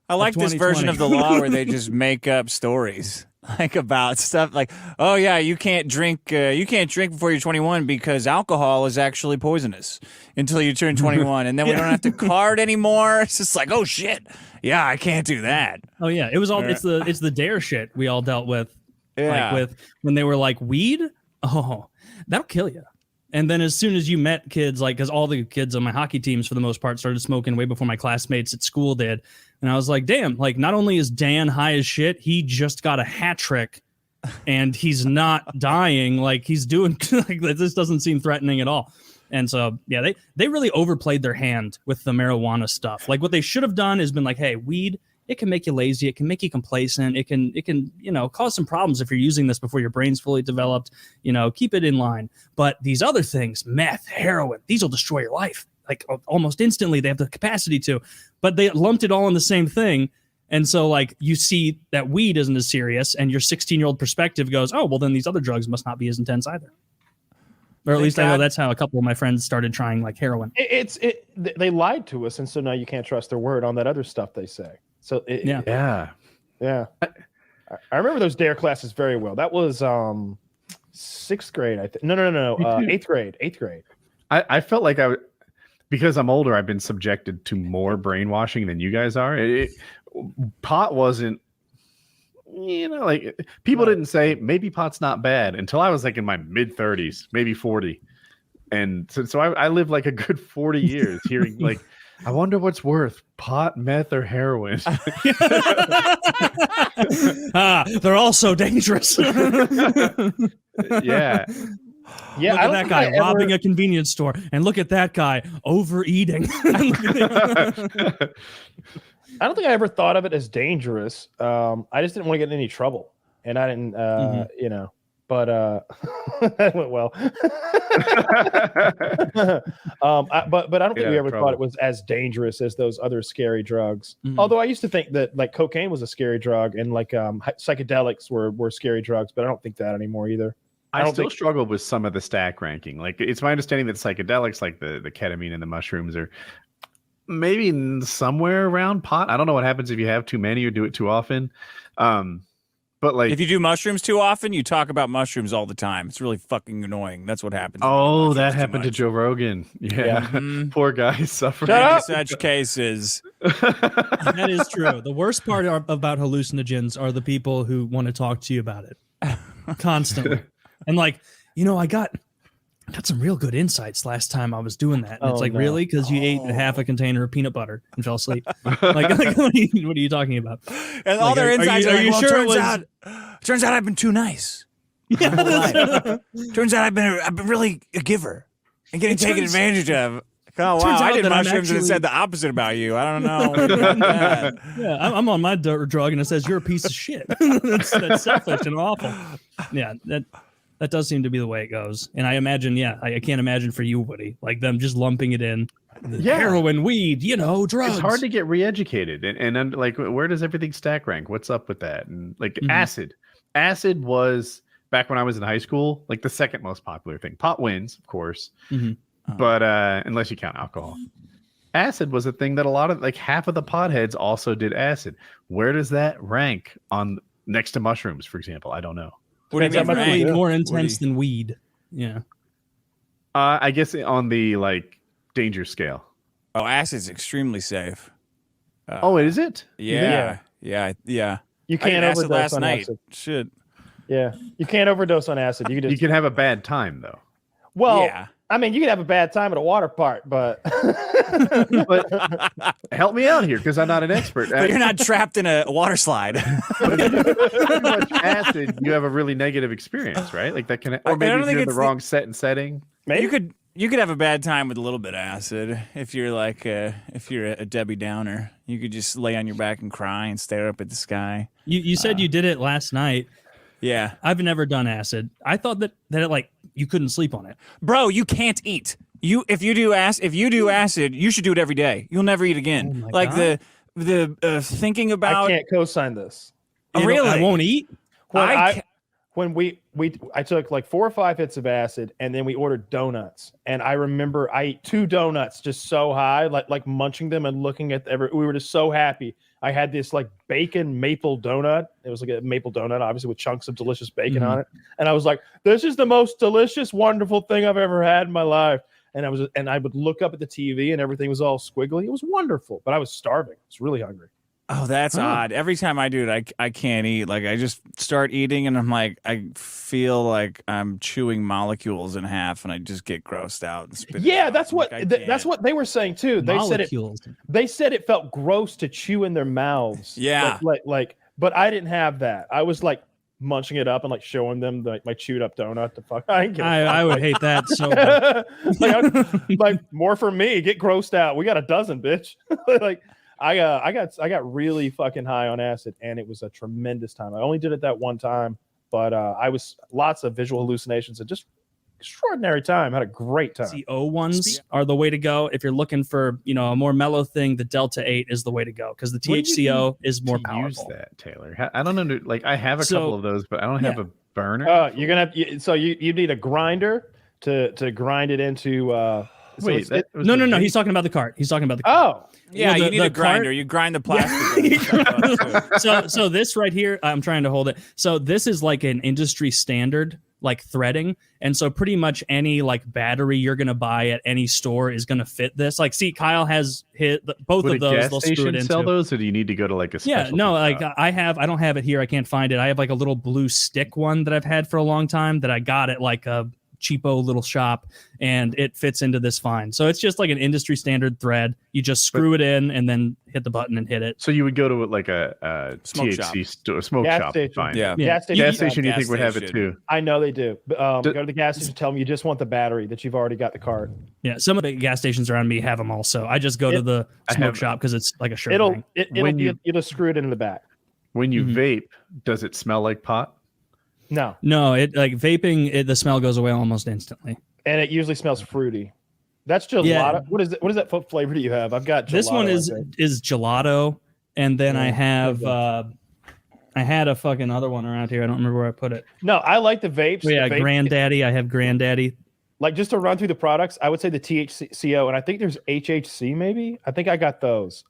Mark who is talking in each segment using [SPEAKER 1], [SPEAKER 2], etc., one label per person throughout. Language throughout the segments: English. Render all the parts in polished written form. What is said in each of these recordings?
[SPEAKER 1] I like this version of the law where they just make up stories like about stuff like, oh yeah, you can't drink before you're 21 because alcohol is actually poisonous until you turn 21, and then we don't have to card anymore. It's just like, oh shit, yeah, I can't do that.
[SPEAKER 2] Oh yeah, it was all it's the dare shit we all dealt with.
[SPEAKER 1] Yeah.
[SPEAKER 2] Like with when they were like, weed, oh, that'll kill you. And then as soon as you met kids, like, because all the kids on my hockey teams for the most part started smoking way before my classmates at school did. And I was like, damn, like, not only is Dan high as shit, he just got a hat trick and he's not dying. Like, he's doing, like, this doesn't seem threatening at all. And so, yeah, they really overplayed their hand with the marijuana stuff. Like, what they should have done is been like, hey, weed, it can make you lazy. It can make you complacent. It can, you know, cause some problems if you're using this before your brain's fully developed. You know, keep it in line. But these other things, meth, heroin, these will destroy your life. Like almost instantly, they have the capacity to. But they lumped it all in the same thing. And so, like, you see that weed isn't as serious, and your 16-year-old perspective goes, oh, well, then these other drugs must not be as intense either. Or at least I know that's how a couple of my friends started trying, like, heroin.
[SPEAKER 3] They lied to us, and so now you can't trust their word on that other stuff they say. So yeah. I remember those dare classes very well. That was 6th grade, I think. No. 8th grade. 8th grade.
[SPEAKER 4] I felt like because I'm older, I've been subjected to more brainwashing than you guys are. Pot wasn't, you know, like, people didn't say maybe pot's not bad until I was like in my mid 30s, maybe 40. And so I lived like a good 40 years hearing like, I wonder what's worth, pot, meth, or heroin.
[SPEAKER 2] They're all so dangerous.
[SPEAKER 4] Yeah.
[SPEAKER 2] Yeah, look at that guy robbing a convenience store, and look at that guy overeating.
[SPEAKER 3] I don't think I ever thought of it as dangerous. I just didn't want to get in any trouble, and I didn't, you know. But that went well. But I don't think we ever thought it was as dangerous as those other scary drugs. Although I used to think that like cocaine was a scary drug, and like psychedelics were scary drugs, but I don't think that anymore either.
[SPEAKER 4] I still struggle with some of the stack ranking. Like, it's my understanding that psychedelics, like the ketamine and the mushrooms, are maybe somewhere around pot. I don't know what happens if you have too many or do it too often. But like,
[SPEAKER 1] if you do mushrooms too often, you talk about mushrooms all the time. It's really fucking annoying. That's what happens.
[SPEAKER 4] Oh, that happened to Joe Rogan. Yeah. Poor guy suffering.
[SPEAKER 1] In such cases.
[SPEAKER 2] That is true. The worst part about hallucinogens are the people who want to talk to you about it constantly. And like, you know, I got some real good insights last time I was doing that. And it's like, really? Because you ate half a container of peanut butter and fell asleep. like what are you talking about?
[SPEAKER 1] And all their insights are you like, well, turns out I've been too nice. Yeah. Turns out I've been really a giver and getting taken advantage of. Oh, wow, I did mushrooms and it said the opposite about you. I don't know.
[SPEAKER 2] Yeah, I'm on my drug and it says you're a piece of shit. That's selfish and awful. Yeah, that does seem to be the way it goes. And I imagine, I can't imagine for you, Woody, like them just lumping it in. Heroin, weed, you know, drugs.
[SPEAKER 4] It's hard to get re-educated. And like, where does everything stack rank? What's up with that? And like acid. Acid was, back when I was in high school, like the second most popular thing. Pot wins, of course. But unless you count alcohol. Acid was a thing that a lot of, like, half of the potheads also did acid. Where does that rank on next to mushrooms, for example? I don't know.
[SPEAKER 2] What do you mean? Definitely more intense than weed. Yeah.
[SPEAKER 4] I guess on the like danger scale.
[SPEAKER 1] Oh, acid's extremely safe.
[SPEAKER 4] Oh, is it?
[SPEAKER 1] Yeah.
[SPEAKER 3] You can't overdose on acid.
[SPEAKER 1] Shit.
[SPEAKER 3] Yeah, you can't overdose on acid.
[SPEAKER 4] You can have a bad time though.
[SPEAKER 3] Well, yeah. I mean, you can have a bad time at a water park, but
[SPEAKER 4] help me out here because I'm not an expert.
[SPEAKER 1] But you're not trapped in a water slide.
[SPEAKER 4] But if you have too much acid, you have a really negative experience, right? Like that can, or maybe if you're in the wrong setting.
[SPEAKER 1] Maybe you could have a bad time with a little bit of acid if you're like if you're a Debbie Downer. You could just lay on your back and cry and stare up at the sky.
[SPEAKER 2] You said you did it last night.
[SPEAKER 1] Yeah,
[SPEAKER 2] I've never done acid. I thought that it like you couldn't sleep on it.
[SPEAKER 1] Bro, you can't eat. If you do acid, you should do it every day. You'll never eat again.
[SPEAKER 2] Oh
[SPEAKER 1] like
[SPEAKER 2] God.
[SPEAKER 1] the thinking about.
[SPEAKER 3] I can't co-sign this.
[SPEAKER 1] Really?
[SPEAKER 2] I won't eat.
[SPEAKER 3] When when I took like 4 or 5 hits of acid, and then we ordered donuts. And I remember I ate 2 donuts just so high, like munching them and looking at we were just so happy. I had this like bacon maple donut. It was like a maple donut, obviously with chunks of delicious bacon on it. And I was like, this is the most delicious, wonderful thing I've ever had in my life. And I would look up at the TV and everything was all squiggly. It was wonderful, but I was starving. I was really hungry.
[SPEAKER 1] Oh, that's odd. Every time I do it, I can't eat. Like I just start eating and I'm like, I feel like I'm chewing molecules in half and I just get grossed out. And spit it out.
[SPEAKER 3] That's what that's what they were saying too. They said it felt gross to chew in their mouths.
[SPEAKER 1] Yeah.
[SPEAKER 3] Like but I didn't have that. I was like munching it up and like showing them my chewed up donut. The fuck,
[SPEAKER 2] I would hate that so much.
[SPEAKER 3] like more for me. Get grossed out. We got a dozen, bitch. Like. I got really fucking high on acid, and it was a tremendous time. I only did it that one time, but I was lots of visual hallucinations and just extraordinary time. Had a great time.
[SPEAKER 2] CO ones are the way to go if you're looking for a more mellow thing. The Delta 8 is the way to go because the THCO is more powerful.
[SPEAKER 4] Use that, Taylor? I don't know. Like I have a couple of those, but I don't have a burner.
[SPEAKER 3] You're gonna have you need a grinder to grind it into.
[SPEAKER 2] Wait, no. He's talking about the cart.
[SPEAKER 3] Oh.
[SPEAKER 1] Yeah,
[SPEAKER 2] well,
[SPEAKER 1] you need a grinder. You grind the plastic.
[SPEAKER 2] So this right here, I'm trying to hold it. So this is like an industry standard, like threading, and so pretty much any like battery you're gonna buy at any store is gonna fit this. Like, see, Kyle has hit both of those. They'll screw it into.
[SPEAKER 4] Sell those, or do you need to go to like a specialty
[SPEAKER 2] like
[SPEAKER 4] shop?
[SPEAKER 2] I don't have it here. I can't find it. I have like a little blue stick one that I've had for a long time that I got at like a cheapo little shop, and it fits into this fine. So it's just like an industry standard thread. You just screw it in and then hit the button and hit it.
[SPEAKER 4] So you would go to like a
[SPEAKER 1] smoke
[SPEAKER 4] THC
[SPEAKER 1] shop.
[SPEAKER 4] store, smoke
[SPEAKER 3] gas
[SPEAKER 4] shop.
[SPEAKER 3] Station.
[SPEAKER 4] Fine.
[SPEAKER 1] Yeah.
[SPEAKER 3] Gas station
[SPEAKER 4] you think would have it too?
[SPEAKER 3] I know they do. Go to the gas station. Tell them you just want the battery, that you've already got the cart.
[SPEAKER 2] Yeah, some of the gas stations around me have them also. I just go to the smoke shop because it's like a shirt.
[SPEAKER 3] You just screw it into the back.
[SPEAKER 4] When you vape, does it smell like pot?
[SPEAKER 3] No,
[SPEAKER 2] it like vaping. The smell goes away almost instantly,
[SPEAKER 3] and it usually smells fruity. That's gelato.
[SPEAKER 2] Yeah.
[SPEAKER 3] What is it? What is that flavor do you have? I've got gelato.
[SPEAKER 2] This one is gelato, and then I have I had a fucking other one around here. I don't remember where I put it.
[SPEAKER 3] No, I like the vapes.
[SPEAKER 2] Oh, yeah,
[SPEAKER 3] the vape,
[SPEAKER 2] Granddaddy. I have Granddaddy.
[SPEAKER 3] Like, just to run through the products, I would say the THCO, and I think there's HHC maybe. I think I got those.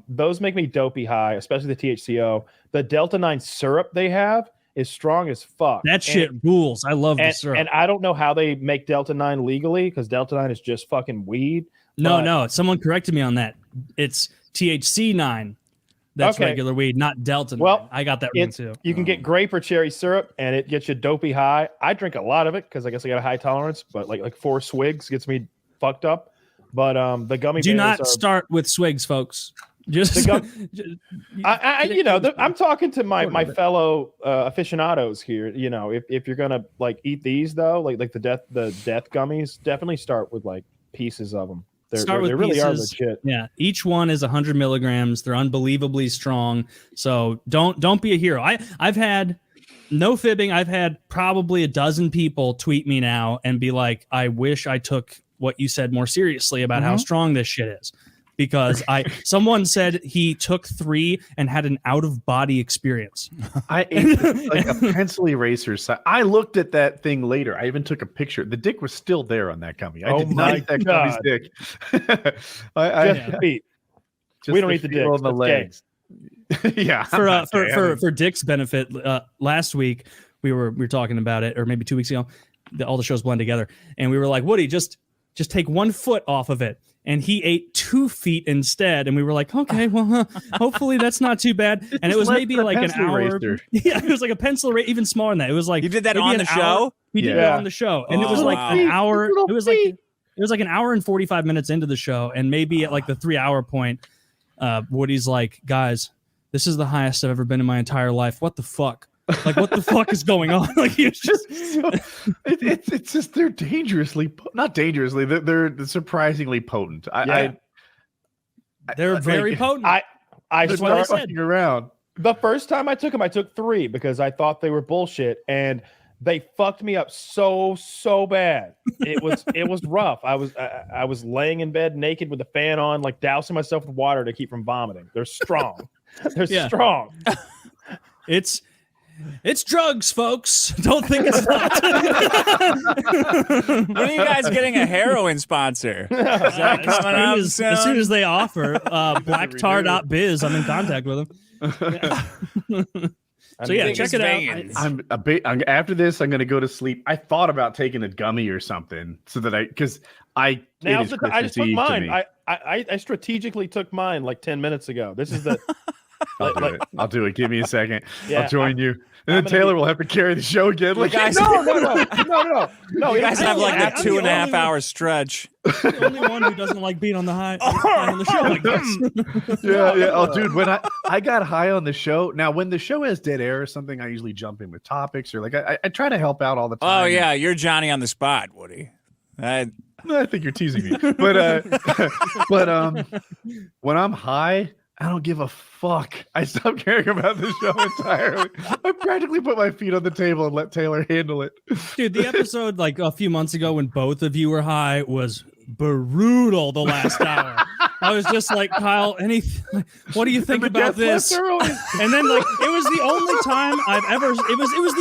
[SPEAKER 3] Those make me dopey high, especially the THCO. The Delta 9 syrup they have is strong as fuck.
[SPEAKER 2] That shit rules. I love the syrup.
[SPEAKER 3] And I don't know how they make Delta 9 legally, because Delta 9 is just fucking weed.
[SPEAKER 2] No. Someone corrected me on that. It's THC 9. That's regular weed, not Delta 9.
[SPEAKER 3] Well,
[SPEAKER 2] I got that one too.
[SPEAKER 3] You can get grape or cherry syrup, and it gets you dopey high. I drink a lot of it because I guess I got a high tolerance, but like 4 swigs gets me fucked up. But the gummy bears.
[SPEAKER 2] Do not start with swigs, folks. Just
[SPEAKER 3] I'm talking to my fellow aficionados here. You know, if you're gonna like eat these though, like the death gummies, definitely start with like pieces of them. They really are legit.
[SPEAKER 2] Yeah, each one is 100 milligrams. They're unbelievably strong. So don't be a hero. I've had, no fibbing, I've had probably a dozen people tweet me now and be like, I wish I took what you said more seriously about how strong this shit is. Because someone said he took 3 and had an out-of-body experience.
[SPEAKER 4] I ate like a pencil eraser. I looked at that thing later. I even took a picture. The dick was still there on that gummy. I did not eat that gummy's dick.
[SPEAKER 3] Just the feet. We don't eat the dick.
[SPEAKER 4] On the legs. Yeah.
[SPEAKER 2] For Dick's benefit, last week we were talking about it, or maybe 2 weeks ago. All the shows blend together, and we were like, Woody, just take 1 foot off of it. And he ate 2 feet instead, and we were like, okay, well, hopefully that's not too bad. And it was maybe like an hour. Yeah, it was like a pencil eraser, even smaller than that. It was like,
[SPEAKER 1] you did that on the show.
[SPEAKER 2] We did it on the show, and it was like an hour. It was like an hour and 45 minutes into the show, and maybe at like the 3-hour point, Woody's like, guys, this is the highest I've ever been in my entire life. What the fuck? Like, what the fuck is going on? Like, it's just
[SPEAKER 4] it's just they're not dangerously, they're surprisingly potent.
[SPEAKER 2] They're very potent.
[SPEAKER 3] I
[SPEAKER 4] started fucking around.
[SPEAKER 3] The first time I took them, I took 3 because I thought they were bullshit, and they fucked me up so bad. It was rough. I was laying in bed naked with the fan on, like dousing myself with water to keep from vomiting. They're strong. They're strong.
[SPEAKER 2] It's drugs, folks. Don't think it's not.
[SPEAKER 1] When are you guys getting a heroin sponsor? Is that coming up
[SPEAKER 2] as soon as they offer, blacktar.biz, I'm in contact with them. So yeah, check it out.
[SPEAKER 4] After this, I'm gonna go to sleep. I thought about taking a gummy or something so that I just took
[SPEAKER 3] mine. I strategically took mine like 10 minutes ago. This is the.
[SPEAKER 4] I'll do it. Give me a second.
[SPEAKER 3] Yeah,
[SPEAKER 4] I'll join you. And then Taylor will have to carry the show again. Like,
[SPEAKER 1] guys,
[SPEAKER 3] no.
[SPEAKER 1] You guys have like a 2.5 hour stretch.
[SPEAKER 2] The only one who doesn't like being on the high on the show like this.
[SPEAKER 4] Yeah. Oh, dude, when I got high on the show. Now, when the show has dead air or something, I usually jump in with topics or like I try to help out all the time.
[SPEAKER 1] Oh yeah, you're Johnny on the spot, Woody.
[SPEAKER 4] I think you're teasing me, but when I'm high, I don't give a fuck. I stopped caring about the show entirely. I practically put my feet on the table and let Taylor handle it.
[SPEAKER 2] Dude, the episode like a few months ago when both of you were high was brutal. The last hour, I was just like, Kyle, what do you think about this? And then like it was the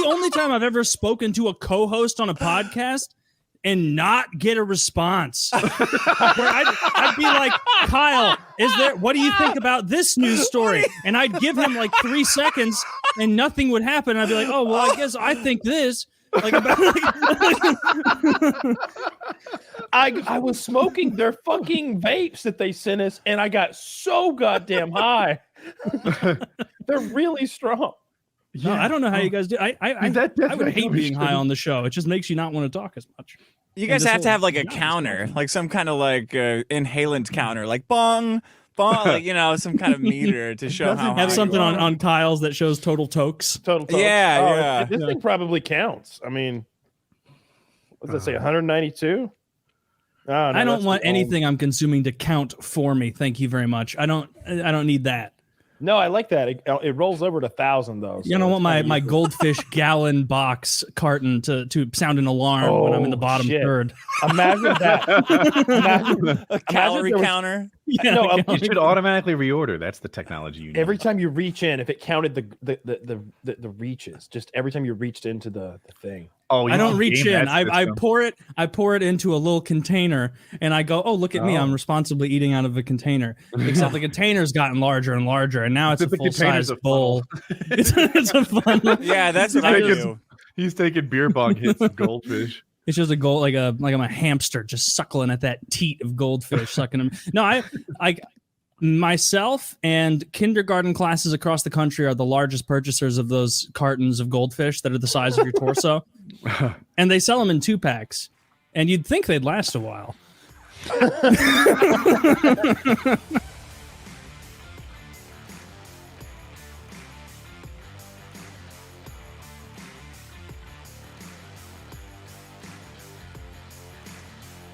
[SPEAKER 2] only time I've ever spoken to a co-host on a podcast and not get a response. Where I'd be like, Kyle, what do you think about this news story? And I'd give him like 3 seconds and nothing would happen. I'd be like, oh, well, I guess I think this. Like
[SPEAKER 3] I was smoking their fucking vapes that they sent us, and I got so goddamn high. They're really strong.
[SPEAKER 2] No, I don't know how you guys do. I would hate being high on the show. It just makes you not want to talk as much.
[SPEAKER 1] You guys have to have like a counter, like some kind of like inhalant counter, like bong, like some kind of meter to show how high
[SPEAKER 2] have something on Kyle's that shows total tokes.
[SPEAKER 1] Yeah.
[SPEAKER 3] This thing probably counts. I mean, what does it say? 192.
[SPEAKER 2] I don't want anything I'm consuming to count for me. Thank you very much. I don't need that.
[SPEAKER 3] No, I like that. It rolls over to 1,000 though. So
[SPEAKER 2] you don't want my goldfish gallon box carton to sound an alarm when I'm in the bottom third.
[SPEAKER 3] Imagine that. Imagine
[SPEAKER 1] a calorie counter.
[SPEAKER 2] Yeah,
[SPEAKER 3] no,
[SPEAKER 4] you should automatically reorder. That's the technology you need.
[SPEAKER 3] Every time you reach in, if it counted the reaches, just every time you reached into the thing.
[SPEAKER 4] Oh,
[SPEAKER 2] I don't reach in. I pour it into a little container, and I go, oh, look at me. I'm responsibly eating out of a container. Except the container's gotten larger and larger, and now it's a full-size bowl. It's a fun.
[SPEAKER 1] Yeah, that's what I do.
[SPEAKER 4] He's taking beer bong hits of goldfish.
[SPEAKER 2] It's just like I'm a hamster just suckling at that teat of goldfish, sucking them. No, I myself and kindergarten classes across the country are the largest purchasers of those cartons of goldfish that are the size of your torso. And they sell them in 2-packs. And you'd think they'd last a while.